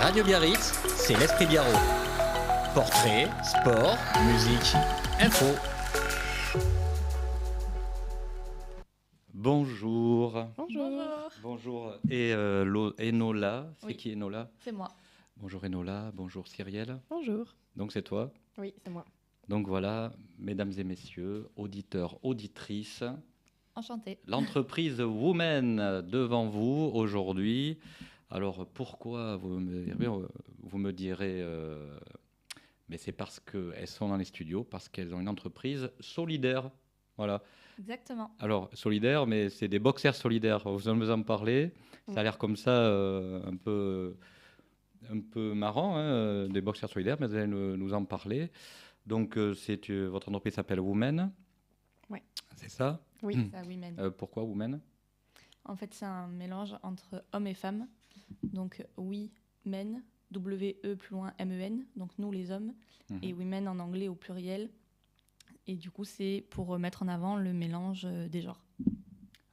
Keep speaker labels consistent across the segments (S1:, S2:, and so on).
S1: Radio Biarritz, c'est l'Esprit Biarrot. Portrait, sport, musique, info.
S2: Bonjour.
S3: Bonjour.
S2: Bonjour. Et Enola, c'est
S3: Oui.
S2: qui Enola?
S3: C'est moi.
S2: Bonjour Enola, bonjour Cyrielle.
S3: Bonjour.
S2: Donc c'est toi.
S3: Oui, c'est moi.
S2: Donc voilà, mesdames et messieurs, auditeurs, auditrices,
S3: Enchantée.
S2: l'entreprise Women devant vous aujourd'hui. Alors pourquoi vous me direz mais c'est parce qu'elles sont dans les studios, parce qu'elles ont une entreprise solidaire. Voilà.
S3: Exactement.
S2: Alors, solidaire, mais c'est des boxers solidaires. Vous allez nous en parler. Ça a l'air comme ça un peu marrant, hein, des boxers solidaires, mais vous allez nous en parler. Donc, votre entreprise s'appelle Women.
S3: Ouais.
S2: C'est ça?
S3: Oui, c'est ça, Women.
S2: Pourquoi Women?
S3: En fait, c'est un mélange entre hommes et femmes. Donc, oui, men, W-E plus loin M-E-N, donc nous les hommes, et women en anglais au pluriel. Et du coup, c'est pour mettre en avant le mélange des genres.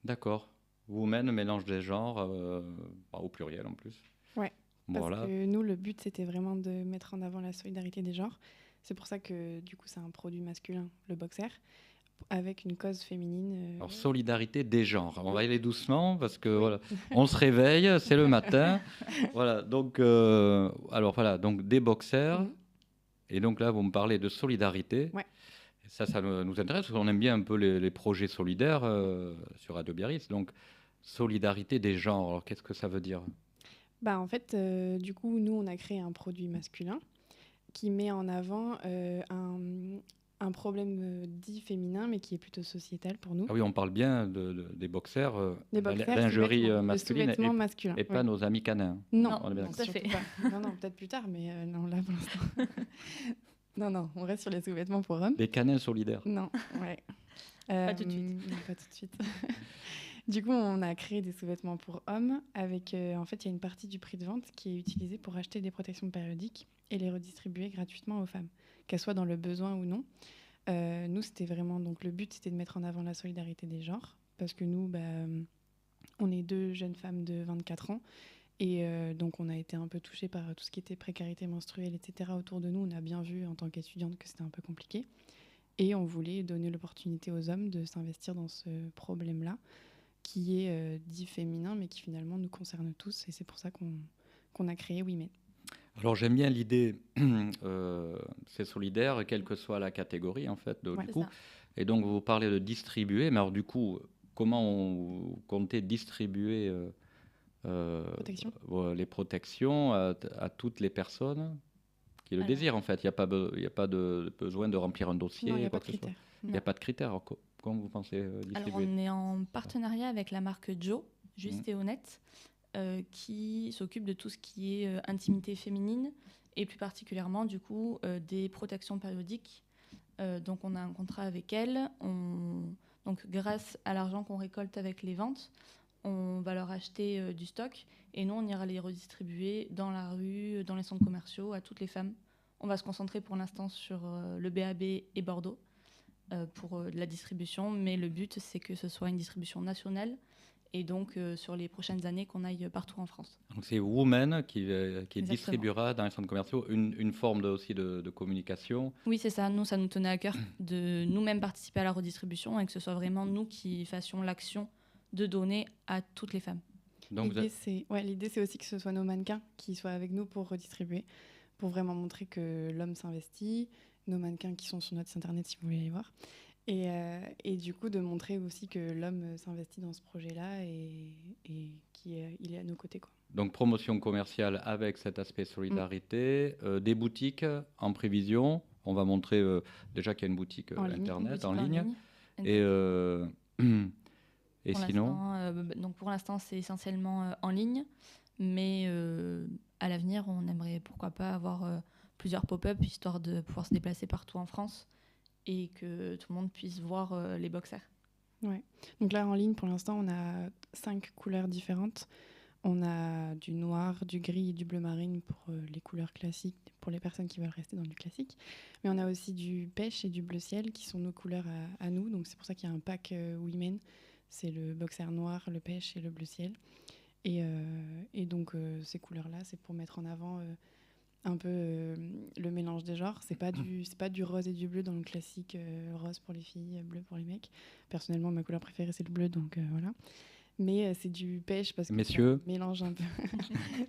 S2: D'accord. Women, mélange des genres, au pluriel en plus.
S4: Ouais, parce
S2: Voilà.
S4: que nous, le but, c'était vraiment de mettre en avant la solidarité des genres. C'est pour ça que, du coup, c'est un produit masculin, le boxer, avec une cause féminine.
S2: Alors, solidarité des genres. On va y aller doucement parce que voilà, on se réveille, c'est le matin. Voilà, donc, alors voilà, donc des boxers. Et donc là, vous me parlez de solidarité.
S4: Ouais.
S2: Ça nous intéresse parce qu'on aime bien un peu les projets solidaires sur Radio Biarritz. Donc, solidarité des genres. Alors, qu'est-ce que ça veut dire?
S4: En fait, du coup, nous, on a créé un produit masculin qui met en avant un problème dit féminin, mais qui est plutôt sociétal pour nous.
S2: Ah oui, on parle bien des boxers,
S4: Des boxers,
S2: lingerie
S4: sous-vêtements,
S2: masculine
S4: le sous-vêtement masculin.
S2: et pas nos amis canins.
S4: Non,
S2: On est bien
S3: tout à fait.
S4: non, peut-être plus tard, mais non, là, pour l'instant. Non, on reste sur les sous-vêtements pour hommes.
S2: Des canins solidaires.
S4: Non, ouais.
S3: Pas tout de suite.
S4: Pas tout de suite. Du coup, on a créé des sous-vêtements pour hommes avec, en fait, il y a une partie du prix de vente qui est utilisée pour acheter des protections périodiques et les redistribuer gratuitement aux femmes, qu'elles soient dans le besoin ou non. Nous, c'était vraiment, donc le but, c'était de mettre en avant la solidarité des genres, parce que nous, on est deux jeunes femmes de 24 ans, et donc on a été un peu touchés par tout ce qui était précarité menstruelle, etc. autour de nous. On a bien vu en tant qu'étudiante que c'était un peu compliqué, et on voulait donner l'opportunité aux hommes de s'investir dans ce problème-là, qui est dit féminin, mais qui finalement nous concerne tous, et c'est pour ça qu'on a créé Women.
S2: Alors j'aime bien l'idée, c'est solidaire, quelle que soit la catégorie en fait, du coup.
S3: Ça.
S2: Et donc vous parlez de distribuer, mais alors du coup, comment on comptait distribuer les protections à toutes les personnes qui le désirent en fait? Il n'y a pas de besoin de remplir un dossier.
S4: Non, il n'y a
S2: quoi
S4: pas de
S2: que ce soit.
S4: critères.
S2: Il n'y a pas de critères. Alors, comment vous pensez distribuer?
S3: Alors, on est en partenariat avec la marque Joe, Juste et Honnête, qui s'occupe de tout ce qui est intimité féminine et plus particulièrement du coup des protections périodiques. Donc on a un contrat avec elle. Donc grâce à l'argent qu'on récolte avec les ventes, on va leur acheter du stock et nous on ira les redistribuer dans la rue, dans les centres commerciaux à toutes les femmes. On va se concentrer pour l'instant sur le BAB et Bordeaux pour la distribution, mais le but c'est que ce soit une distribution nationale. Et donc, sur les prochaines années, qu'on aille partout en France.
S2: Donc, c'est Women qui
S3: Exactement.
S2: distribuera dans les centres commerciaux une forme aussi de communication.
S3: Oui, c'est ça. Nous, ça nous tenait à cœur de nous-mêmes participer à la redistribution et que ce soit vraiment nous qui fassions l'action de donner à toutes les femmes.
S2: Donc,
S4: L'idée, c'est aussi que ce soit nos mannequins qui soient avec nous pour redistribuer, pour vraiment montrer que l'homme s'investit. Nos mannequins qui sont sur notre site internet, si vous voulez les voir. Et du coup, de montrer aussi que l'homme s'investit dans ce projet-là et qu'il est à nos côtés, quoi.
S2: Donc, promotion commerciale avec cet aspect solidarité, des boutiques en prévision. On va montrer déjà qu'il y a une boutique Internet en ligne. Et sinon
S3: donc pour l'instant, c'est essentiellement en ligne. Mais à l'avenir, on aimerait pourquoi pas avoir plusieurs pop-up histoire de pouvoir se déplacer partout en France et que tout le monde puisse voir les boxers.
S4: Ouais. Donc là, en ligne, pour l'instant, on a 5 couleurs différentes. On a du noir, du gris et du bleu marine pour les couleurs classiques, pour les personnes qui veulent rester dans du classique. Mais on a aussi du pêche et du bleu ciel qui sont nos couleurs à nous. Donc c'est pour ça qu'il y a un pack Women. C'est le boxer noir, le pêche et le bleu ciel. Et donc, ces couleurs-là, c'est pour mettre en avant un peu le mélange des genres. C'est pas du rose et du bleu dans le classique rose pour les filles, bleu pour les mecs. Personnellement, ma couleur préférée, c'est le bleu, donc voilà. Mais c'est du pêche parce que
S2: Messieurs.
S4: ça mélange un peu.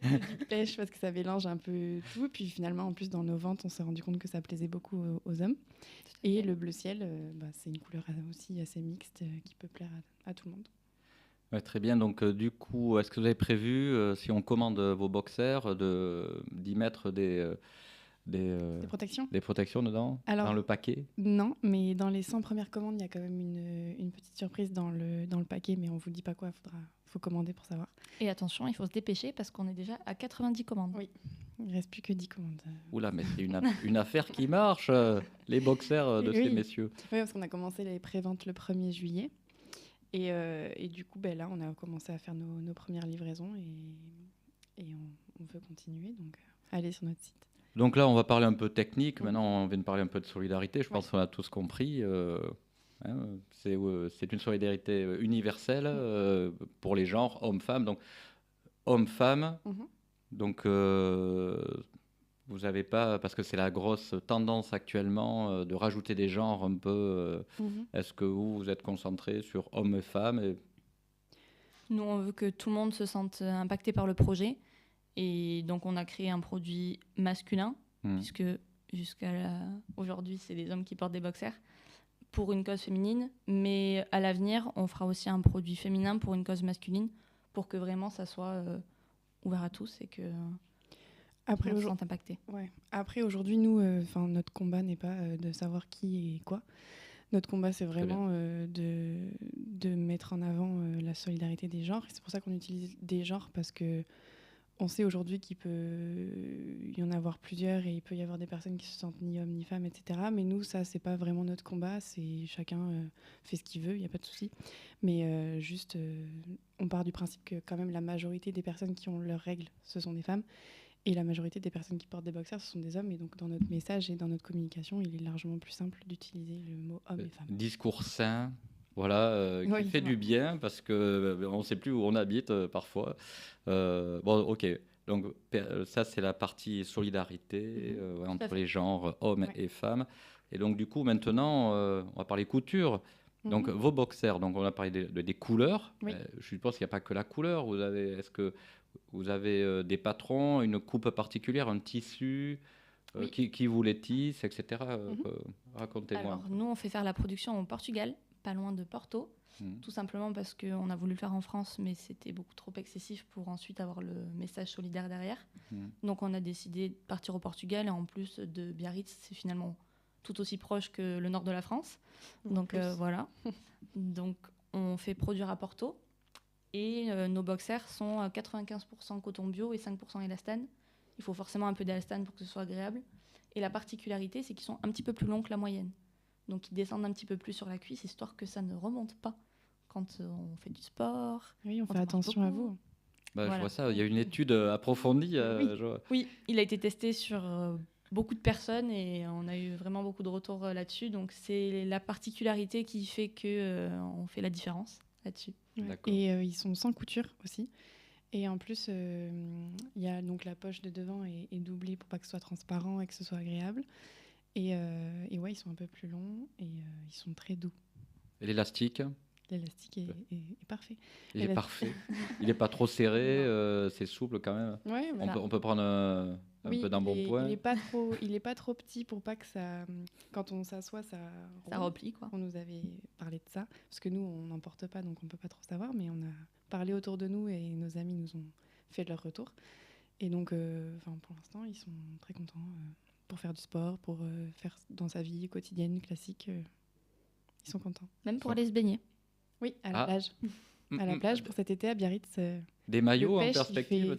S4: C'est du pêche parce que ça mélange un peu tout. Puis finalement, en plus, dans nos ventes, on s'est rendu compte que ça plaisait beaucoup aux hommes. Et le bleu ciel, c'est une couleur aussi assez mixte qui peut plaire à tout le monde.
S2: Ouais, très bien. Donc, du coup, est-ce que vous avez prévu, si on commande vos boxers, d'y mettre des
S4: protections
S2: dedans,
S4: Alors,
S2: dans le paquet?
S4: Non, mais dans les 100 premières commandes, il y a quand même une petite surprise dans le paquet, mais on ne vous dit pas quoi, faut commander pour savoir.
S3: Et attention, il faut se dépêcher parce qu'on est déjà à 90 commandes.
S4: Oui, il ne reste plus que 10 commandes.
S2: Oula, mais c'est une affaire qui marche, les boxers de ces messieurs.
S4: Oui, parce qu'on a commencé les préventes le 1er juillet. Et du coup, là, on a commencé à faire nos premières livraisons et on veut continuer. Donc, allez sur notre site.
S2: Donc là, on va parler un peu technique. Maintenant, on vient de parler un peu de solidarité. Je pense qu'on a tous compris. C'est une solidarité universelle pour les genres, hommes-femmes. Donc, hommes-femmes. Donc, vous n'avez pas, parce que c'est la grosse tendance actuellement de rajouter des genres un peu. Est-ce que vous êtes concentré sur hommes et femmes
S3: Nous, on veut que tout le monde se sente impacté par le projet. Et donc, on a créé un produit masculin, puisque jusqu'à aujourd'hui, c'est des hommes qui portent des boxers, pour une cause féminine. Mais à l'avenir, on fera aussi un produit féminin pour une cause masculine, pour que vraiment ça soit ouvert à tous et que
S4: on se
S3: sente impacté.
S4: Ouais. Après, aujourd'hui, nous, notre combat n'est pas de savoir qui et quoi. Notre combat, c'est vraiment de mettre en avant la solidarité des genres. Et c'est pour ça qu'on utilise des genres, parce que on sait aujourd'hui qu'il peut y en avoir plusieurs et il peut y avoir des personnes qui se sentent ni hommes ni femmes, etc. Mais nous, ça, c'est pas vraiment notre combat. C'est chacun fait ce qu'il veut, il n'y a pas de souci. Mais on part du principe que quand même la majorité des personnes qui ont leurs règles, ce sont des femmes. Et la majorité des personnes qui portent des boxers, ce sont des hommes. Et donc, dans notre message et dans notre communication, il est largement plus simple d'utiliser le mot homme et femme.
S2: Discours sain. Voilà, qui fait du bien, parce qu'on ne sait plus où on habite parfois. Ok. Donc, ça, c'est la partie solidarité entre les genres hommes et femmes. Et donc, du coup, maintenant, on va parler couture. Donc, vos boxers, donc on a parlé des couleurs. Je suppose qu'il n'y a pas que la couleur. Est-ce que vous avez des patrons, une coupe particulière, un tissu qui vous les tisse, etc. Racontez-moi.
S3: Alors, nous, on fait faire la production au Portugal, pas loin de Porto, tout simplement parce qu'on a voulu le faire en France, mais c'était beaucoup trop excessif pour ensuite avoir le message solidaire derrière. Donc on a décidé de partir au Portugal, et en plus de Biarritz, c'est finalement tout aussi proche que le nord de la France. Donc voilà. Donc on fait produire à Porto, et nos boxers sont 95% coton bio et 5% élastane. Il faut forcément un peu d'élastane pour que ce soit agréable. Et la particularité, c'est qu'ils sont un petit peu plus longs que la moyenne. Donc, ils descendent un petit peu plus sur la cuisse, histoire que ça ne remonte pas quand on fait du sport.
S4: Oui, on fait attention à vous.
S2: Voilà. Je vois ça, il y a une étude approfondie.
S3: Oui, il a été testé sur beaucoup de personnes et on a eu vraiment beaucoup de retours là-dessus. Donc, c'est la particularité qui fait qu'on fait la différence là-dessus.
S4: Et ils sont sans couture aussi. Et en plus, il y a donc la poche de devant est doublée pour pas que ce soit transparent et que ce soit agréable. Et ils sont un peu plus longs et ils sont très doux.
S2: Et l'élastique ?
S4: L'élastique est parfait.
S2: Il est parfait. Il n'est pas trop serré, c'est souple quand même.
S4: Ouais, voilà.
S2: On peut prendre un peu d'embonpoint.
S4: Il n'est pas trop petit pour pas que ça... Quand on s'assoit, ça
S3: replie, quoi.
S4: On nous avait parlé de ça. Parce que nous, on n'en porte pas, donc on ne peut pas trop savoir. Mais on a parlé autour de nous et nos amis nous ont fait leur retour. Et donc, pour l'instant, ils sont très contents pour faire du sport, pour faire dans sa vie quotidienne, classique. Ils sont contents.
S3: Même pour aller se baigner.
S4: Oui, à la plage. À la plage, pour cet été, à Biarritz.
S2: Des maillots
S4: en
S2: perspective,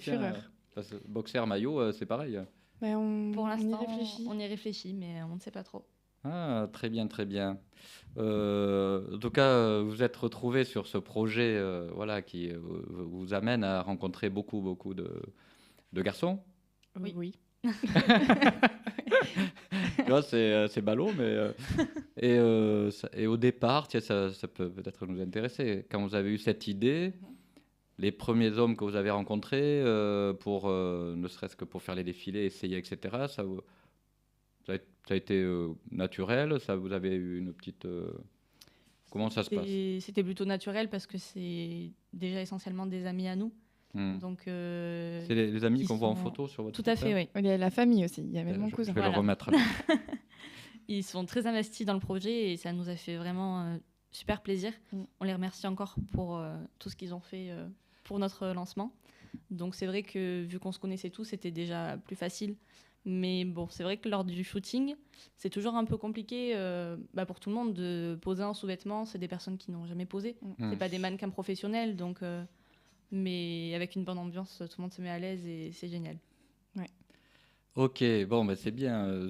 S2: parce que boxer, maillot, c'est pareil.
S3: Pour l'instant, on y réfléchit, mais on ne sait pas trop.
S2: Ah, très bien, très bien. En tout cas, vous êtes retrouvés sur ce projet qui vous amène à rencontrer beaucoup de garçons.
S4: Oui.
S2: C'est ballot, mais et au départ, ça peut peut-être nous intéresser. Quand vous avez eu cette idée, les premiers hommes que vous avez rencontrés, ne serait-ce que pour faire les défilés, essayer, etc., ça a été naturel, vous avez eu une petite... comment ça se passe?
S3: C'était plutôt naturel parce que c'est déjà essentiellement des amis à nous. Donc,
S2: c'est les amis qu'on voit en photo sur votre
S3: Tout à fait, oui.
S4: Il y a la famille aussi, il y a même mon cousin.
S2: Je vais le remettre.
S3: Ils sont très investis dans le projet et ça nous a fait vraiment super plaisir. On les remercie encore pour tout ce qu'ils ont fait pour notre lancement. Donc c'est vrai que vu qu'on se connaissait tous, c'était déjà plus facile. Mais bon, c'est vrai que lors du shooting, c'est toujours un peu compliqué pour tout le monde de poser un sous-vêtement. C'est des personnes qui n'ont jamais posé. C'est pas des mannequins professionnels, donc... mais avec une bonne ambiance, tout le monde se met à l'aise et c'est génial.
S4: Ouais.
S2: Ok, bon, c'est bien.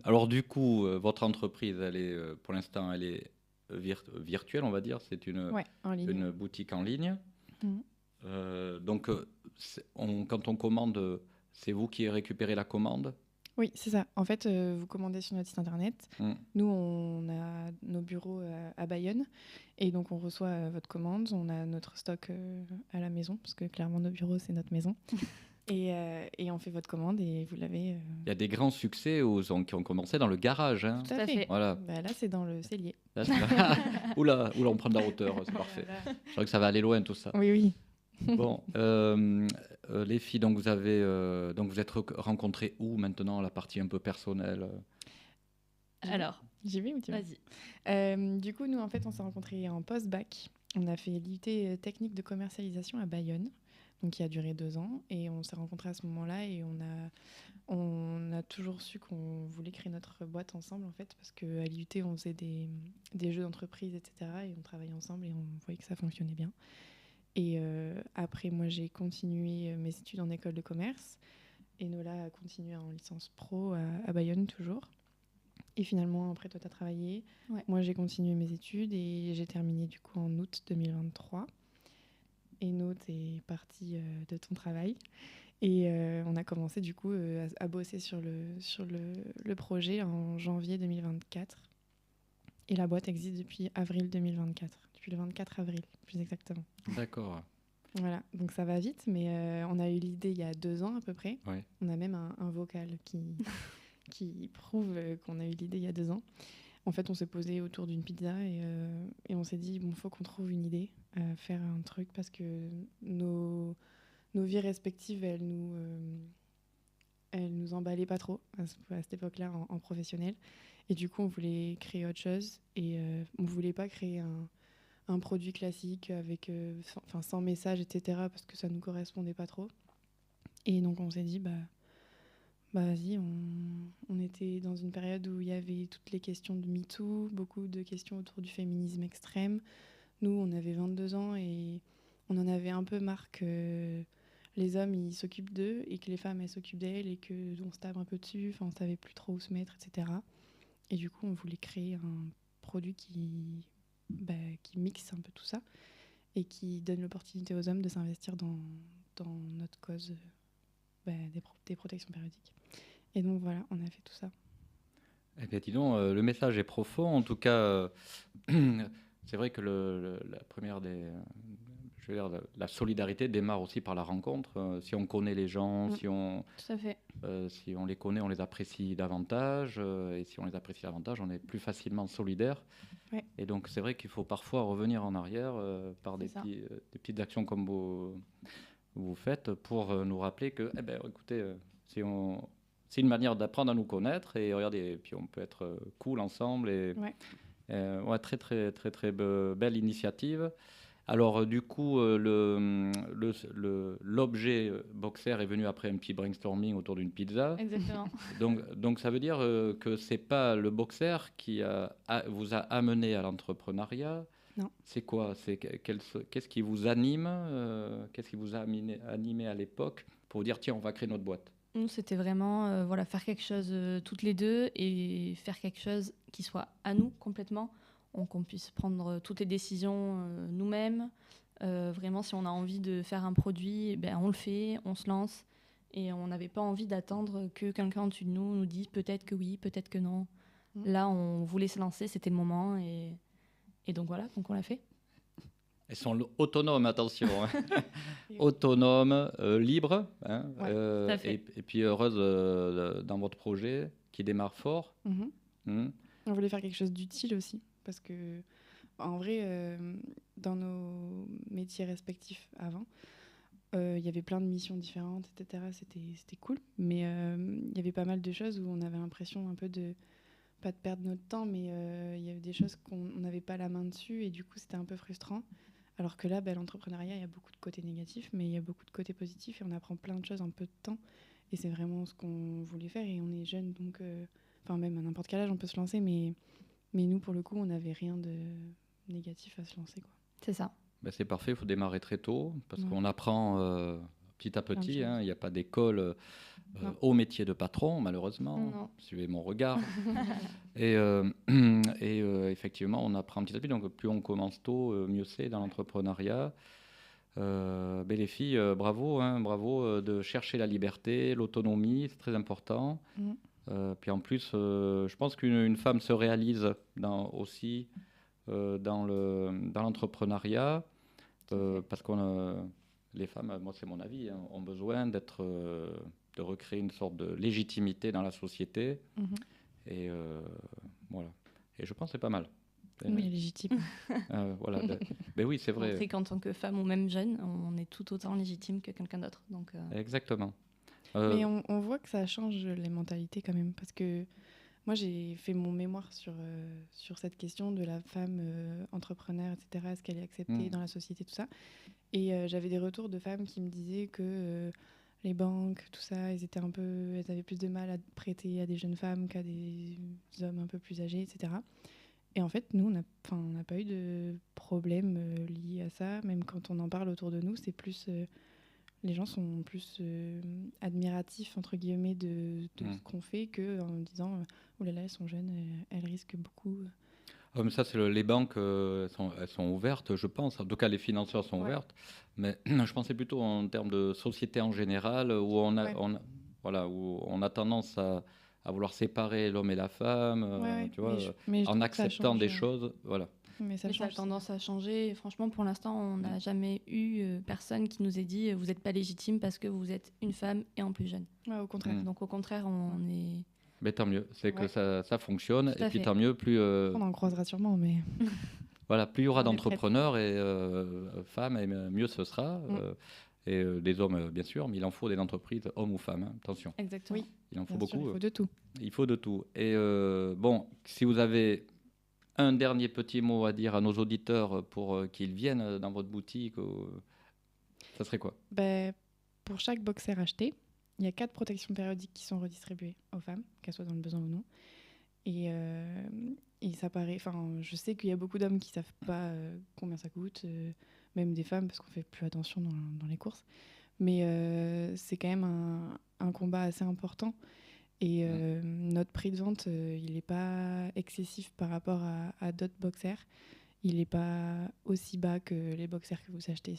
S2: Alors du coup, votre entreprise, pour l'instant, elle est virtuelle, on va dire. C'est une boutique en ligne. Donc, quand on commande, c'est vous qui récupérez la commande?
S4: Oui, c'est ça. En fait, vous commandez sur notre site internet. Nous, on a nos bureaux à Bayonne. Et donc, on reçoit votre commande. On a notre stock à la maison, parce que clairement, nos bureaux, c'est notre maison. Et on fait votre commande et vous l'avez...
S2: Il y a des grands succès qui ont commencé dans le garage. Hein.
S4: Tout à fait.
S2: Voilà.
S4: Là, c'est dans le cellier.
S2: Oula, on prend de la hauteur, c'est parfait. Je crois que ça va aller loin, tout ça.
S4: Oui.
S2: Bon, les filles, donc vous êtes rencontrées où maintenant, la partie un peu personnelle?
S3: Alors,
S4: j'y vais ou tu vas?
S3: Vas-y.
S4: Du coup, nous, en fait, on s'est rencontrés en post-bac. On a fait l'IUT technique de commercialisation à Bayonne, donc qui a duré 2 ans. Et on s'est rencontrés à ce moment-là et on a toujours su qu'on voulait créer notre boîte ensemble, en fait, parce qu'à l'IUT, on faisait des jeux d'entreprise, etc. Et on travaillait ensemble et on voyait que ça fonctionnait bien. Et après, moi, j'ai continué mes études en école de commerce. Et Nola a continué en licence pro à Bayonne, toujours. Et finalement, après, toi, tu as travaillé.
S3: Ouais.
S4: Moi, j'ai continué mes études et j'ai terminé, du coup, en août 2023. Et Note est partie de ton travail. Et on a commencé, du coup, à bosser sur le projet en janvier 2024. Et la boîte existe depuis avril 2024. Depuis le 24 avril, plus exactement.
S2: D'accord.
S4: Voilà, donc ça va vite, mais on a eu l'idée il y a 2 ans à peu près.
S2: Ouais.
S4: On a même un vocal qui prouve qu'on a eu l'idée il y a 2 ans. En fait, on s'est posé autour d'une pizza et on s'est dit, bon, faut qu'on trouve une idée, faire un truc, parce que nos vies respectives, elles nous emballaient pas trop à cette époque-là en professionnel. Et du coup, on voulait créer autre chose et on voulait pas créer un produit classique avec sans message, etc., parce que ça nous correspondait pas trop. Et donc on s'est dit vas-y, on était dans une période où il y avait toutes les questions de MeToo, beaucoup de questions autour du féminisme extrême. Nous, on avait 22 ans et on en avait un peu marre que les hommes ils s'occupent d'eux et que les femmes elles s'occupent d'elles et qu'on se tape un peu dessus, on savait plus trop où se mettre, etc. Et du coup, on voulait créer un produit qui mixe un peu tout ça et qui donne l'opportunité aux hommes de s'investir dans notre cause des protections périodiques. Et donc voilà, on a fait tout ça.
S2: Eh bien, dis donc, le message est profond. En tout cas, c'est vrai que la première la solidarité démarre aussi par la rencontre. Si on connaît les gens,
S3: Tout à fait.
S2: Si on les connaît, on les apprécie davantage. Et si on les apprécie davantage, on est plus facilement solidaire.
S4: Ouais.
S2: Et donc, c'est vrai qu'il faut parfois revenir en arrière par des petites actions comme vous faites pour nous rappeler que, écoutez, c'est une manière d'apprendre à nous connaître. Et regardez, puis on peut être cool ensemble. Et, très, très, très, très belle initiative. Alors, du coup, l'objet Boxer est venu après un petit brainstorming autour d'une pizza.
S3: Exactement.
S2: Donc, ça veut dire que ce n'est pas le Boxer qui vous a amené à l'entrepreneuriat.
S4: Non.
S2: C'est quoi? Qu'est-ce qui vous anime? Qu'est-ce qui vous a animé à l'époque pour dire, tiens, on va créer notre boîte?
S3: Nous, c'était vraiment faire quelque chose toutes les deux et faire quelque chose qui soit à nous complètement. Qu'on puisse prendre toutes les décisions nous-mêmes. Vraiment, si on a envie de faire un produit, on le fait, on se lance. Et on n'avait pas envie d'attendre que quelqu'un au-dessus de nous dise peut-être que oui, peut-être que non. Là, on voulait se lancer, c'était le moment. Et donc voilà, donc on l'a fait.
S2: Elles sont autonomes, attention. Hein. Autonomes, libres. Hein,
S3: Ouais, tout à fait.
S2: et puis heureuses dans votre projet qui démarre fort.
S4: On voulait faire quelque chose d'utile aussi, parce que en vrai, dans nos métiers respectifs avant, il y avait plein de missions différentes, etc. C'était cool, mais il y avait pas mal de choses où on avait l'impression un peu de pas de perdre notre temps, mais il y avait des choses qu'on n'avait pas la main dessus, et du coup c'était un peu frustrant. Alors que là, l'entrepreneuriat, il y a beaucoup de côtés négatifs, mais il y a beaucoup de côtés positifs, et on apprend plein de choses en peu de temps. Et c'est vraiment ce qu'on voulait faire, et on est jeunes, donc même à n'importe quel âge, on peut se lancer, mais nous, pour le coup, on n'avait rien de négatif à se lancer, quoi.
S3: C'est ça.
S2: Ben, c'est parfait, il faut démarrer très tôt parce
S4: Ouais.
S2: qu'on apprend petit à
S4: Plein de
S2: petit.
S4: choses.
S2: Hein, il n'y a pas d'école
S4: Non.
S2: au métier de patron, malheureusement.
S3: Non.
S2: Suivez mon regard. et effectivement, on apprend petit à petit. Donc, plus on commence tôt, mieux c'est dans l'entrepreneuriat. Les filles, bravo, hein, bravo de chercher la liberté, l'autonomie, c'est très important. Puis en plus, je pense qu'une femme se réalise aussi dans l'entrepreneuriat, parce que les femmes, moi c'est mon avis, hein, ont besoin de recréer une sorte de légitimité dans la société. Et voilà. Et je pense que c'est pas mal.
S4: Oui, légitime.
S2: Voilà. Ben oui, c'est vrai.
S3: Montrer qu'en tant que femme ou même jeune, on est tout autant légitime que quelqu'un d'autre. Donc,
S2: Exactement.
S4: Mais on voit que ça change les mentalités quand même, parce que moi j'ai fait mon mémoire sur cette question de la femme entrepreneur, etc. Est-ce qu'elle est acceptée dans la société, tout ça. Et j'avais des retours de femmes qui me disaient que les banques, tout ça, elles avaient plus de mal à prêter à des jeunes femmes qu'à des hommes un peu plus âgés, etc. Et en fait, nous, on n'a pas eu de problème lié à ça. Même quand on en parle autour de nous, c'est plus... les gens sont plus admiratifs, entre guillemets, de ce qu'on fait qu'en disant « Oh là là, elles sont jeunes, elles risquent beaucoup. »
S2: Mais ça, les banques, elles sont ouvertes, je pense. En tout cas, les financeurs sont ouvertes. Mais je pensais plutôt en termes de société en général, où on a tendance à vouloir séparer l'homme et la femme, tu vois,
S4: mais
S2: en acceptant des choses. Voilà.
S4: Mais ça
S3: a tendance à changer. Et franchement, pour l'instant, on n'a jamais eu personne qui nous ait dit vous n'êtes pas légitime parce que vous êtes une femme et en plus jeune.
S4: Ouais, au contraire.
S3: Donc au contraire, on est...
S2: Mais tant mieux, c'est que ça fonctionne.
S3: Tout à
S2: Et puis
S3: fait.
S2: tant mieux, plus...
S4: On en croisera sûrement, mais...
S2: Voilà, plus il y aura d'entrepreneurs et femmes, et mieux ce sera. Et des hommes, bien sûr, mais il en faut des entreprises, hommes ou femmes, hein, attention.
S3: Exactement.
S4: Oui,
S2: il en faut
S4: bien
S2: beaucoup.
S4: Sûr, il faut de tout.
S2: Il faut de tout. Et bon, si vous avez un dernier petit mot à dire à nos auditeurs pour qu'ils viennent dans votre boutique, ça serait quoi ?
S4: Pour chaque boxer acheté, il y a 4 protections périodiques qui sont redistribuées aux femmes, qu'elles soient dans le besoin ou non. Et ça paraît... Enfin, je sais qu'il y a beaucoup d'hommes qui ne savent pas combien ça coûte, même des femmes, parce qu'on ne fait plus attention dans les courses. Mais c'est quand même un combat assez important. Et notre prix de vente, il n'est pas excessif par rapport à d'autres boxers. Il n'est pas aussi bas que les boxers que vous achetez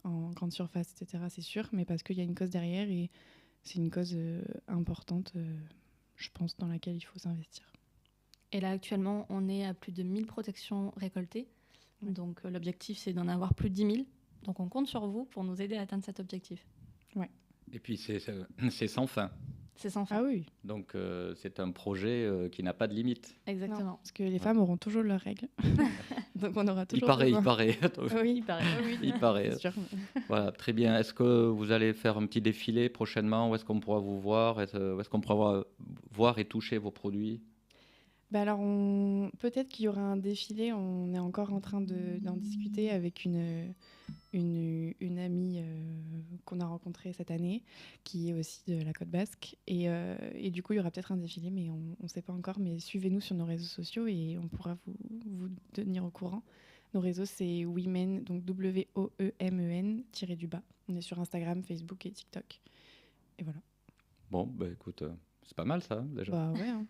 S4: en grande surface, etc. C'est sûr, mais parce qu'il y a une cause derrière et c'est une cause importante, je pense, dans laquelle il faut s'investir.
S3: Et là, actuellement, on est à plus de 1000 protections récoltées. Donc l'objectif, c'est d'en avoir plus de 10 000. Donc on compte sur vous pour nous aider à atteindre cet objectif.
S4: Ouais.
S2: Et puis c'est sans fin.
S3: C'est sans fin.
S4: Ah oui.
S2: Donc c'est un projet qui n'a pas de limite.
S3: Exactement.
S4: Non, parce que les femmes auront toujours leurs règles. Donc on aura toujours
S2: Il
S4: besoin.
S2: paraît.
S3: Oui, il paraît.
S2: Il paraît.
S4: C'est sûr.
S2: Voilà, très bien. Est-ce que vous allez faire un petit défilé prochainement ? Où est-ce qu'on pourra vous voir ? Où est-ce qu'on pourra voir et toucher vos produits ?
S4: Alors, peut-être qu'il y aura un défilé. On est encore en train d'en discuter avec une amie qu'on a rencontrée cette année, qui est aussi de la Côte Basque. Et du coup, il y aura peut-être un défilé, mais on ne sait pas encore. Mais suivez-nous sur nos réseaux sociaux et on pourra vous tenir au courant. Nos réseaux, c'est Women, donc WOEMEN _. On est sur Instagram, Facebook et TikTok. Et voilà.
S2: Bon, écoute, c'est pas mal ça, déjà.
S4: Bah ouais. Hein.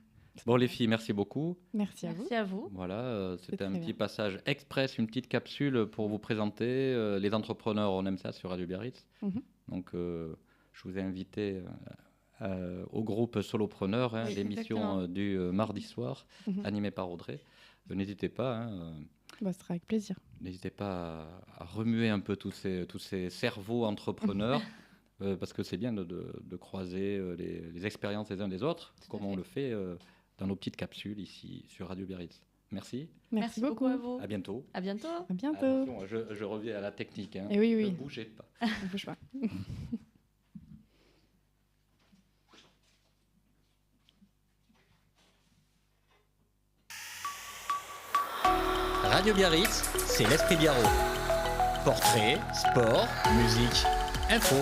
S2: Bon, les filles, merci beaucoup.
S4: Merci à vous.
S3: Merci à vous.
S2: Voilà, c'était un
S4: très
S2: petit
S4: bien.
S2: passage express, une petite capsule pour vous présenter. Les entrepreneurs, on aime ça sur Radio Biarritz.
S4: Mhm.
S2: Donc, je vous ai invité au groupe Solopreneur,
S3: Oui,
S2: l'émission
S3: exactement.
S2: du mardi soir,
S4: Mhm.
S2: animée par Audrey. N'hésitez pas,
S4: Bah, ce sera avec plaisir.
S2: n'hésitez pas à remuer un peu tous ces cerveaux entrepreneurs, parce que c'est bien de croiser les expériences les uns des autres,
S3: Tout à
S2: comme
S3: fait.
S2: on le fait dans nos petites capsules ici sur Radio Biarritz. Merci,
S4: Merci
S3: beaucoup à vous.
S2: à bientôt.
S3: À bientôt.
S4: À bientôt.
S2: Attention, je reviens à la technique.
S4: Et oui,
S2: Ne
S4: oui.
S2: bougez pas.
S4: On bouge pas.
S1: Radio Biarritz, c'est l'Esprit Biarro. Portrait, sport, musique, info.